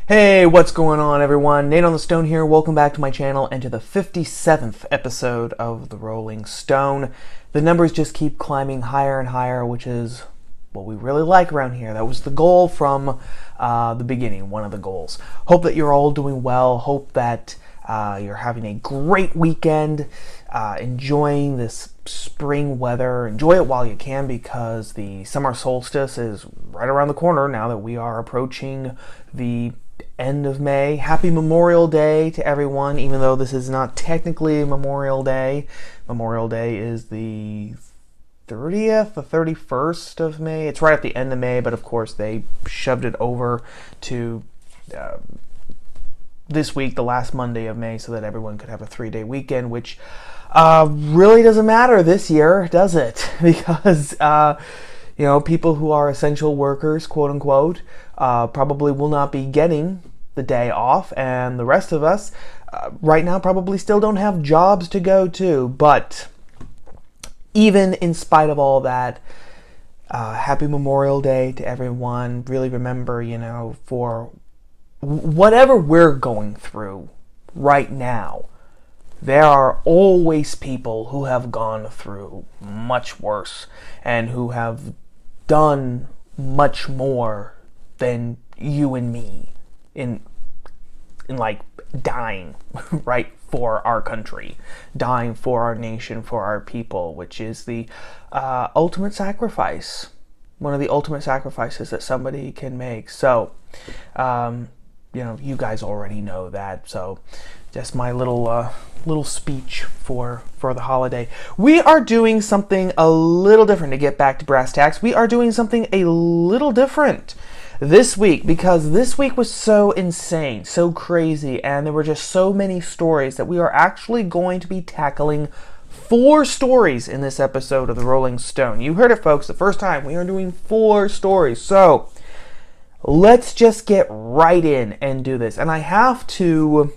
Hey, what's going on, everyone? Nate on the Stone here. Welcome back to my channel and to the 57th episode of The Rolling Stone. The numbers just keep climbing higher and higher, which is what we really like around here. That was the goal from the beginning, one of the goals. Hope that you're all doing well. Hope that you're having a great weekend, enjoying this spring weather. Enjoy it while you can, because the summer solstice is right around the corner now that we are approaching the end of May. Happy Memorial Day to everyone, even though this is not technically Memorial Day. Memorial Day is the 30th, the 31st of May. It's right at the end of May, but of course they shoved it over to this week, the last Monday of May, so that everyone could have a 3-day weekend, which really doesn't matter this year, does it? Because people who are essential workers, quote unquote, probably will not be getting the day off, and the rest of us right now probably still don't have jobs to go to. But even in spite of all that, happy Memorial Day to everyone. Really remember, for whatever we're going through right now, there are always people who have gone through much worse and who have done much more than you and me in like dying right for our country, dying for our nation, for our people, which is the ultimate sacrifice, one of the ultimate sacrifices that somebody can make. So you guys already know that, so just my little speech for the holiday. We are doing something a little different. To get back to brass tacks, we are doing something a little different this week, because this week was so insane, so crazy, and there were just so many stories that we are actually going to be tackling 4 stories in this episode of The Rolling Stone. You heard it, folks, the first time. We are doing 4 stories. So let's just get right in and do this. And I have to,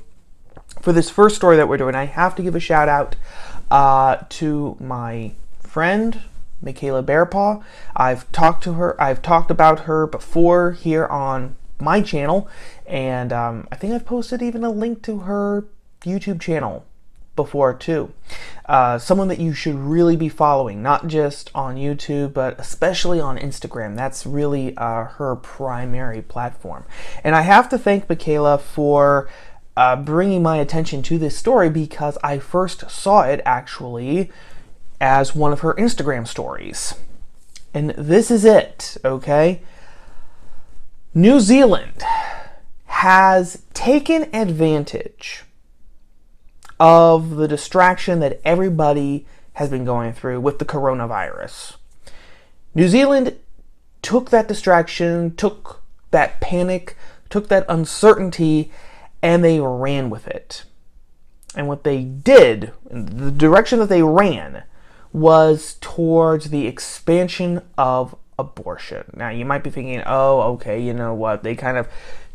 for this first story that we're doing, I have to give a shout out to my friend Michaela Bearpaw. I've talked about her before here on my channel, and I think I've posted even a link to her YouTube channel before too. Someone that you should really be following, not just on YouTube, but especially on Instagram. That's really her primary platform. And I have to thank Michaela for bringing my attention to this story, because I first saw it actually as one of her Instagram stories. And this is it, okay? New Zealand has taken advantage of the distraction that everybody has been going through with the coronavirus. New Zealand took that distraction, took that panic, took that uncertainty, and they ran with it. And what they did, the direction that they ran, was towards the expansion of abortion. Now, you might be thinking, oh, okay, you know what? They kind of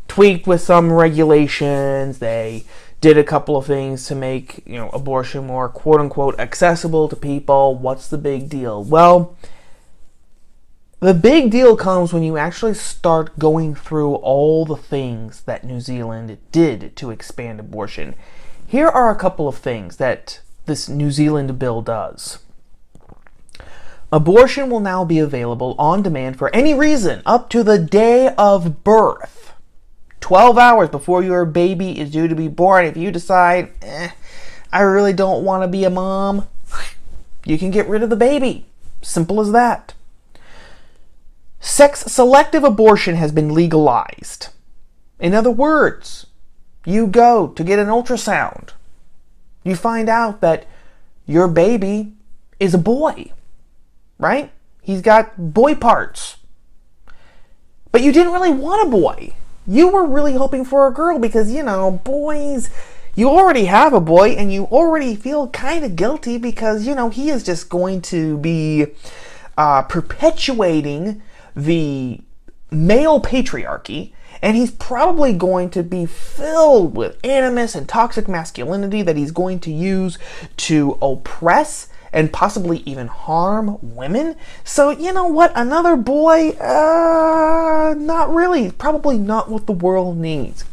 tweaked with some regulations. They did a couple of things to make, abortion more, quote unquote, accessible to people. What's the big deal? Well, the big deal comes when you actually start going through all the things that New Zealand did to expand abortion. Here are a couple of things that this New Zealand bill does. Abortion will now be available on demand for any reason up to the day of birth. 12 hours before your baby is due to be born. If you decide, I really don't want to be a mom, you can get rid of the baby. Simple as that. Selective abortion has been legalized. In other words, you go to get an ultrasound. You find out that your baby is a boy. Right? He's got boy parts. But you didn't really want a boy. You were really hoping for a girl because, boys, you already have a boy and you already feel kind of guilty because, he is just going to be perpetuating the male patriarchy, and he's probably going to be filled with animus and toxic masculinity that he's going to use to oppress and possibly even harm women. So, you know what? Another boy? Not really. Probably not what the world needs.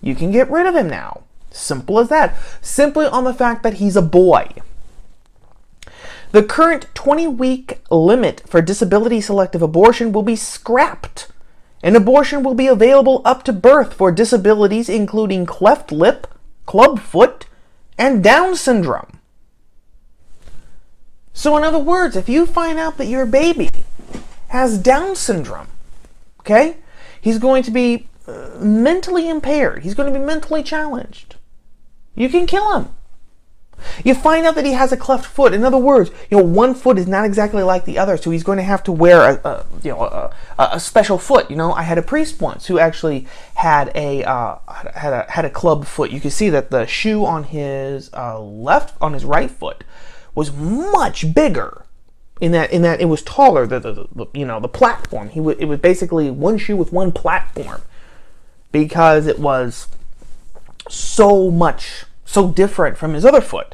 You can get rid of him now. Simple as that. Simply on the fact that he's a boy. The current 20-week limit for disability selective abortion will be scrapped. And abortion will be available up to birth for disabilities including cleft lip, clubfoot, and Down syndrome. So in other words, if you find out that your baby has Down syndrome, okay, he's going to be mentally impaired. He's going to be mentally challenged. You can kill him. You find out that he has a cleft foot. In other words, one foot is not exactly like the other, so he's going to have to wear a special foot. I had a priest once who actually had a club foot. You can see that the shoe on his right foot was much bigger. In that it was taller. The platform. It was basically one shoe with one platform because it was so different from his other foot.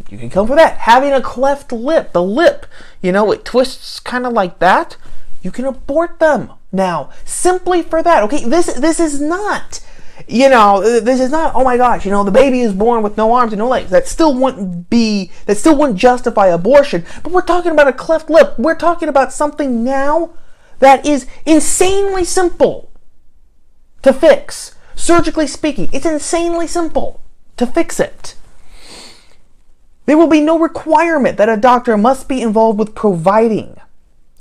You can kill him for that. Having a cleft lip, the lip, it twists kind of like that. You can abort them now simply for that. Okay, this is not, oh my gosh, the baby is born with no arms and no legs. That still wouldn't justify abortion. But we're talking about a cleft lip. We're talking about something now that is insanely simple to fix. Surgically speaking, it's insanely simple to fix it. There will be no requirement that a doctor must be involved with providing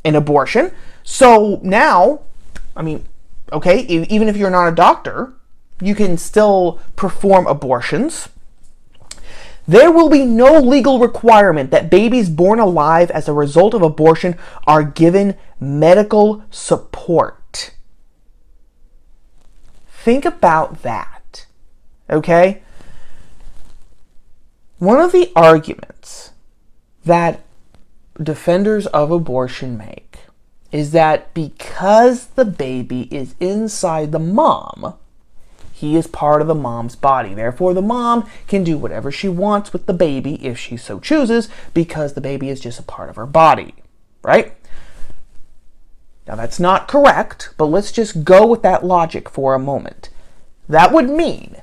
an abortion. So now, even if you're not a doctor, you can still perform abortions. There will be no legal requirement that babies born alive as a result of abortion are given medical support. Think about that, okay? One of the arguments that defenders of abortion make is that because the baby is inside the mom, he is part of the mom's body. Therefore, the mom can do whatever she wants with the baby if she so chooses, because the baby is just a part of her body, right? Now, that's not correct, but let's just go with that logic for a moment. That would mean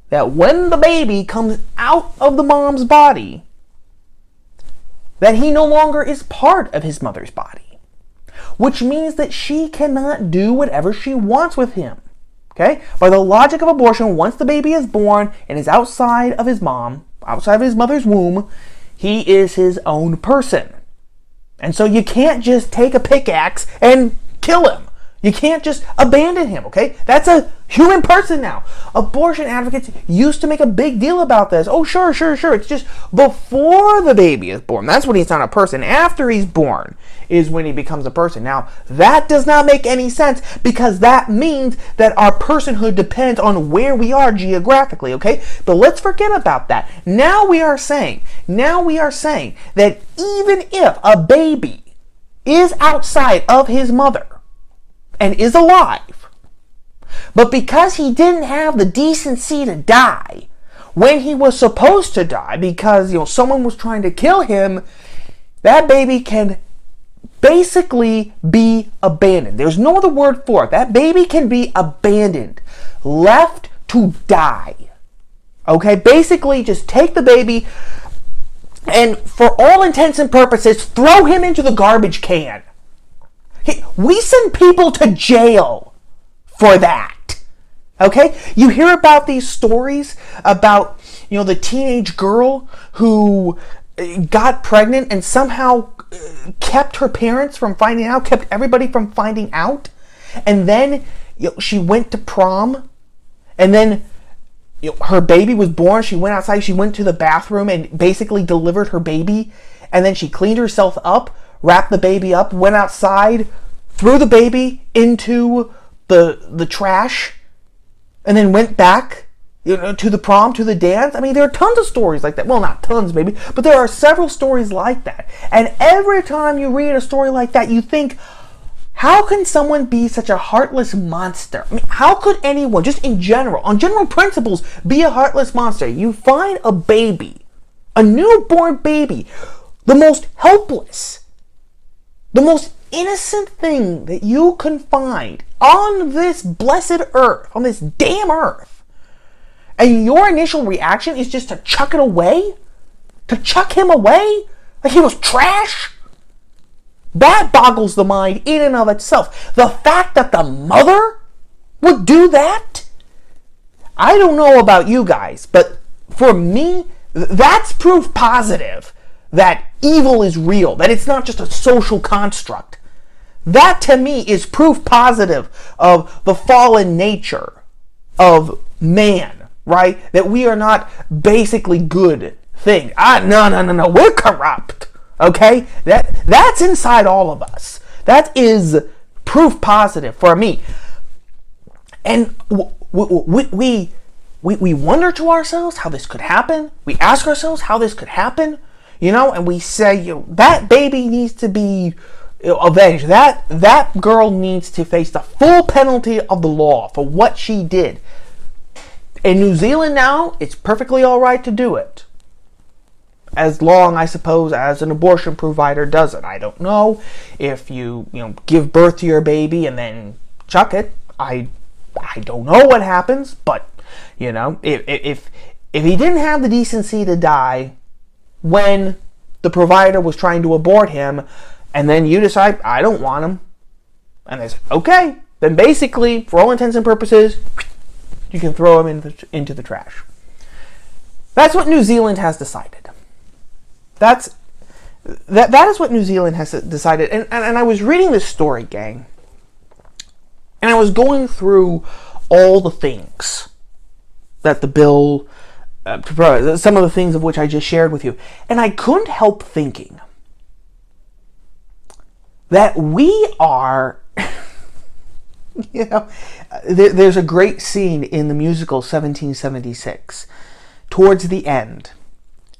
that when the baby comes out of the mom's body, that he no longer is part of his mother's body, which means that she cannot do whatever she wants with him. Okay? By the logic of abortion, once the baby is born and is outside of his mother's womb, he is his own person. And so you can't just take a pickaxe and kill him. You can't just abandon him, okay? That's a human person now. Abortion advocates used to make a big deal about this. Oh, sure. It's just before the baby is born. That's when he's not a person. After he's born is when he becomes a person. Now, that does not make any sense because that means that our personhood depends on where we are geographically, okay? But let's forget about that. Now we are saying that even if a baby is outside of his mother, and is alive, but because he didn't have the decency to die when he was supposed to die because someone was trying to kill him, that baby can basically be abandoned. There's no other word for it. That baby can be abandoned, left to die. Okay, basically just take the baby and for all intents and purposes throw him into the garbage can. We send people to jail for that. Okay? You hear about these stories about, the teenage girl who got pregnant and somehow kept her parents from finding out, kept everybody from finding out. And then she went to prom. And then her baby was born. She went outside. She went to the bathroom and basically delivered her baby. And then she cleaned herself up, wrapped the baby up, went outside, threw the baby into the trash, and then went back to the prom, to the dance. There are tons of stories like that. Well, not tons maybe, but there are several stories like that. And every time you read a story like that, you think, how can someone be such a heartless monster? How could anyone, just in general, on general principles, be a heartless monster? You find a baby, a newborn baby, the most helpless, the most innocent thing that you can find on this blessed earth, on this damn earth, and your initial reaction is just to chuck it away? To chuck him away? Like he was trash? That boggles the mind in and of itself. The fact that the mother would do that? I don't know about you guys, but for me, that's proof positive that evil is real, that it's not just a social construct. That to me is proof positive of the fallen nature of man, right? That we are not basically good things. No. We're corrupt, okay? That's inside all of us. That is proof positive for me. And we wonder to ourselves how this could happen. We ask ourselves how this could happen, and we say, that baby needs to be avenged. That girl needs to face the full penalty of the law for what she did. In New Zealand now, it's perfectly all right to do it. As long, I suppose, as an abortion provider does it. I don't know if you give birth to your baby and then chuck it. I don't know what happens, but if he didn't have the decency to die when the provider was trying to abort him, and then you decide, I don't want him, and they say, okay, then basically, for all intents and purposes, you can throw him into the trash. That's what New Zealand has decided. That is what New Zealand has decided. And I was reading this story, gang, and I was going through all the things that the bill, some of the things of which I just shared with you, and I couldn't help thinking that we are, there's a great scene in the musical 1776, towards the end,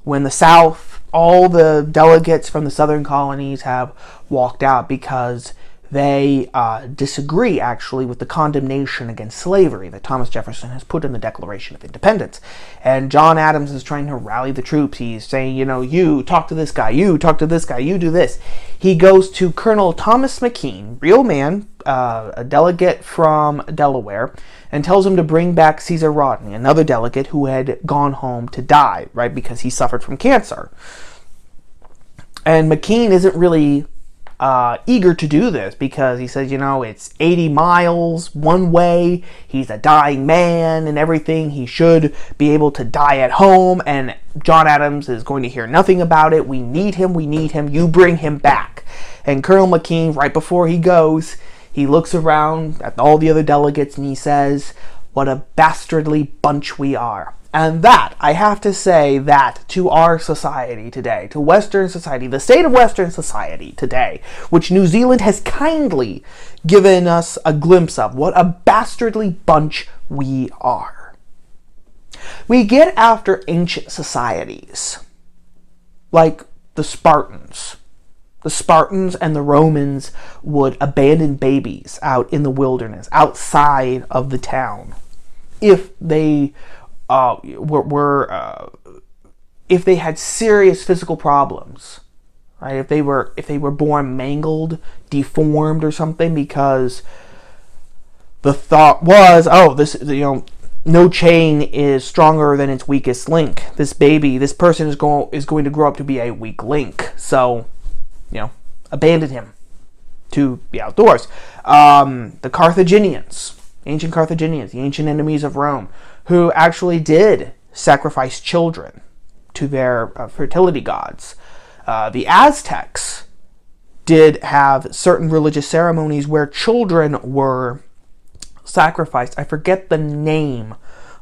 when the South, all the delegates from the Southern colonies have walked out because they disagree, actually, with the condemnation against slavery that Thomas Jefferson has put in the Declaration of Independence. And John Adams is trying to rally the troops. He's saying, you talk to this guy, you talk to this guy, you do this. He goes to Colonel Thomas McKean, real man, a delegate from Delaware, and tells him to bring back Caesar Rodney, another delegate who had gone home to die, right, because he suffered from cancer. And McKean isn't really eager to do this because he says, it's 80 miles one way, he's a dying man and everything, he should be able to die at home, and John Adams is going to hear nothing about it. We need him, you bring him back. And Colonel McKean, right before he goes, he looks around at all the other delegates and he says, what a bastardly bunch we are. And that, I have to say that to our society today, to Western society, the state of Western society today, which New Zealand has kindly given us a glimpse of, what a bastardly bunch we are. We get after ancient societies, like the Spartans. The Spartans and the Romans would abandon babies out in the wilderness, outside of the town, if they if they had serious physical problems, right? If they were born mangled, deformed, or something, because the thought was, no chain is stronger than its weakest link. This person is going to grow up to be a weak link. So, abandon him to the outdoors. The Carthaginians, ancient Carthaginians, the ancient enemies of Rome, who actually did sacrifice children to their fertility gods. The Aztecs did have certain religious ceremonies where children were sacrificed. I forget the name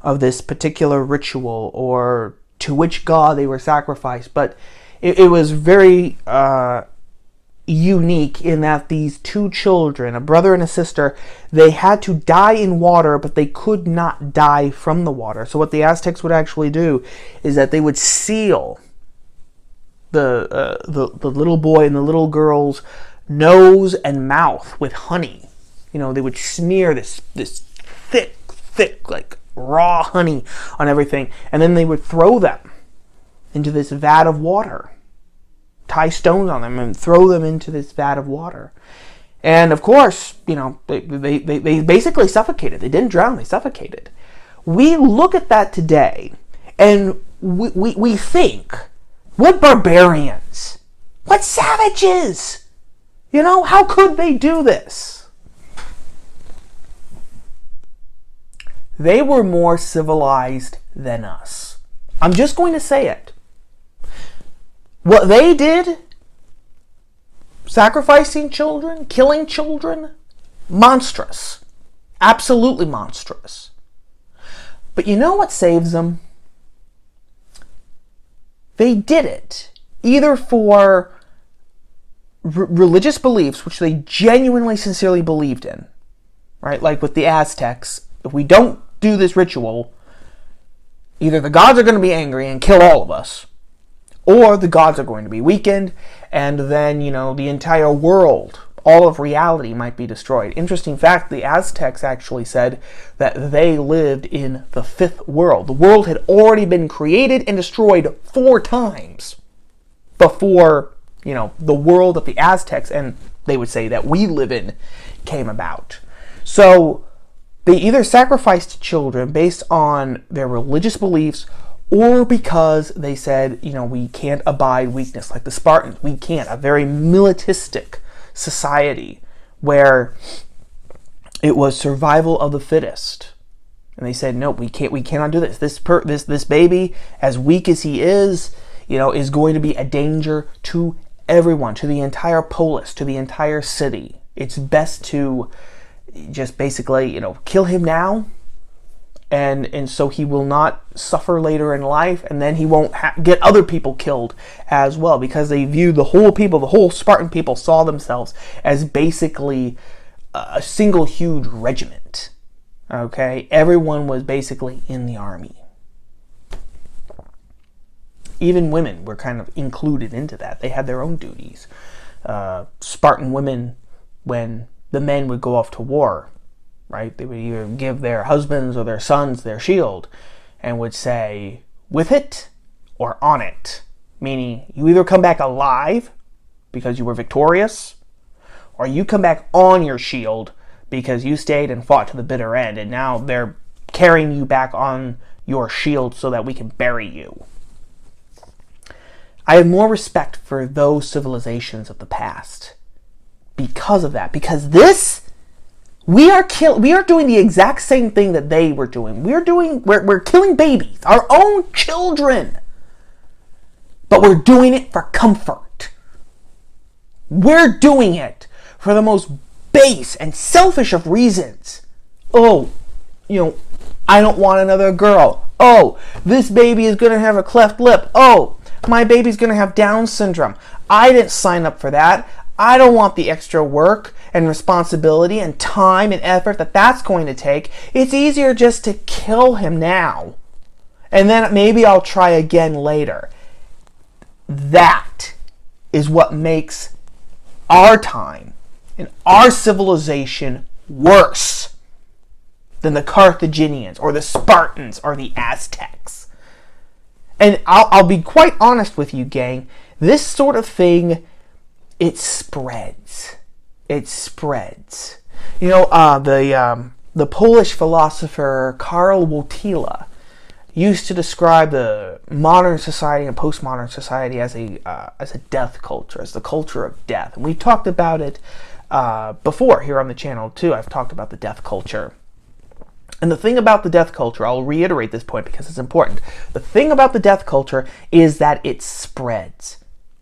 of this particular ritual or to which god they were sacrificed, but it was very unique in that these two children, a brother and a sister, they had to die in water, but they could not die from the water. So what the Aztecs would actually do is that they would seal the little boy and the little girl's nose and mouth with honey. They would smear this thick, like raw honey on everything, and then they would throw them into this vat of water. tie stones on them and throw them into this vat of water. And of course, they basically suffocated. They didn't drown, they suffocated. We look at that today and we think, what barbarians, what savages, how could they do this? They were more civilized than us. I'm just going to say it. What they did, sacrificing children, killing children, monstrous. Absolutely monstrous. But you know what saves them? They did it either for religious beliefs, which they genuinely, sincerely believed in, right? Like with the Aztecs, if we don't do this ritual, either the gods are going to be angry and kill all of us, or the gods are going to be weakened, and then, the entire world, all of reality might be destroyed. Interesting fact, the Aztecs actually said that they lived in the fifth world. The world had already been created and destroyed 4 times before, the world that the Aztecs, and they would say that we live in, came about. So they either sacrificed children based on their religious beliefs, or because they said, we can't abide weakness, like the Spartans. We can't. A very militaristic society where it was survival of the fittest. And they said, no, we cannot do this. This baby, as weak as he is going to be a danger to everyone, to the entire polis, to the entire city. It's best to just basically, kill him now, and so he will not suffer later in life, and then he won't get other people killed as well, because they viewed the whole Spartan people saw themselves as basically a single huge regiment. Okay? Everyone was basically in the army. Even women were kind of included into that. They had their own duties. Spartan women, when the men would go off to war, right? They would either give their husbands or their sons their shield and would say, with it or on it. Meaning, you either come back alive because you were victorious, or you come back on your shield because you stayed and fought to the bitter end, and now they're carrying you back on your shield so that we can bury you. I have more respect for those civilizations of the past because of that. Because we are doing the exact same thing that they were doing. We're killing babies, our own children. But we're doing it for comfort. We're doing it for the most base and selfish of reasons. Oh, I don't want another girl. Oh, this baby is going to have a cleft lip. Oh, my baby's going to have Down syndrome. I didn't sign up for that. I don't want the extra work and responsibility and time and effort that's going to take. It's easier just to kill him now. And then maybe I'll try again later. That is what makes our time and our civilization worse than the Carthaginians or the Spartans or the Aztecs. And I'll be quite honest with you, gang. This sort of thing, it spreads. It spreads. The Polish philosopher Karl Wojtyla used to describe the modern society and postmodern society as a death culture, as the culture of death. And we've talked about it before here on the channel too. I've talked about the death culture. And the thing about the death culture, I'll reiterate this point because it's important. The thing about the death culture is that it spreads.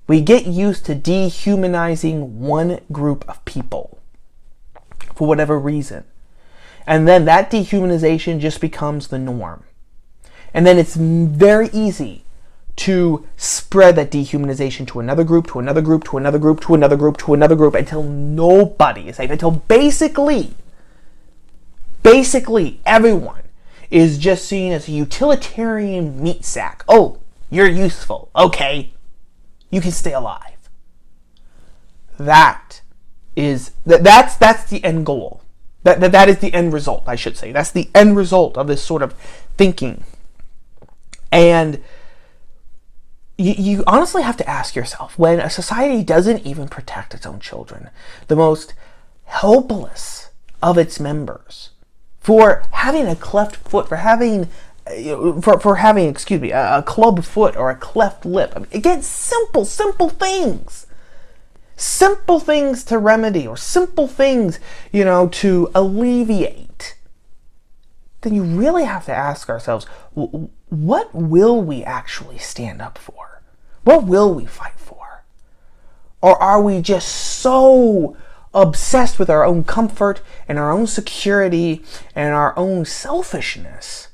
We get used to dehumanizing one group of people for whatever reason. And then that dehumanization just becomes the norm. And then it's very easy to spread that dehumanization to another group, to another group, to another group, to another group, to another group, until nobody is safe, until basically everyone is just seen as a utilitarian meat sack. Oh, you're useful. Okay. You can stay alive. That's the end goal. That is the end result, I should say. That's the end result of this sort of thinking. And you honestly have to ask yourself, when a society doesn't even protect its own children, the most helpless of its members, for having a cleft foot, for having a club foot or a cleft lip. I mean, again, simple things. Simple things to remedy, or simple things, to alleviate. Then you really have to ask ourselves, what will we actually stand up for? What will we fight for? Or are we just so obsessed with our own comfort and our own security and our own selfishness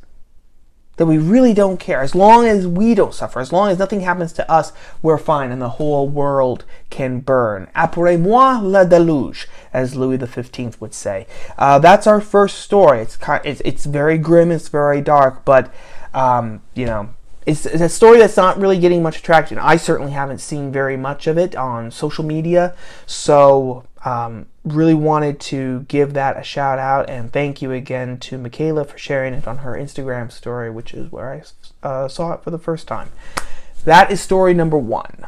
that we really don't care? As long as we don't suffer, as long as nothing happens to us, we're fine and the whole world can burn. Après-moi le déluge, as Louis XV would say. That's our first story. It's very grim, it's very dark, but it's a story that's not really getting much traction. I certainly haven't seen very much of it on social media, so really wanted to give that a shout out, and thank you again to Michaela for sharing it on her Instagram story, which is where I saw it for the first time. That is story number 1.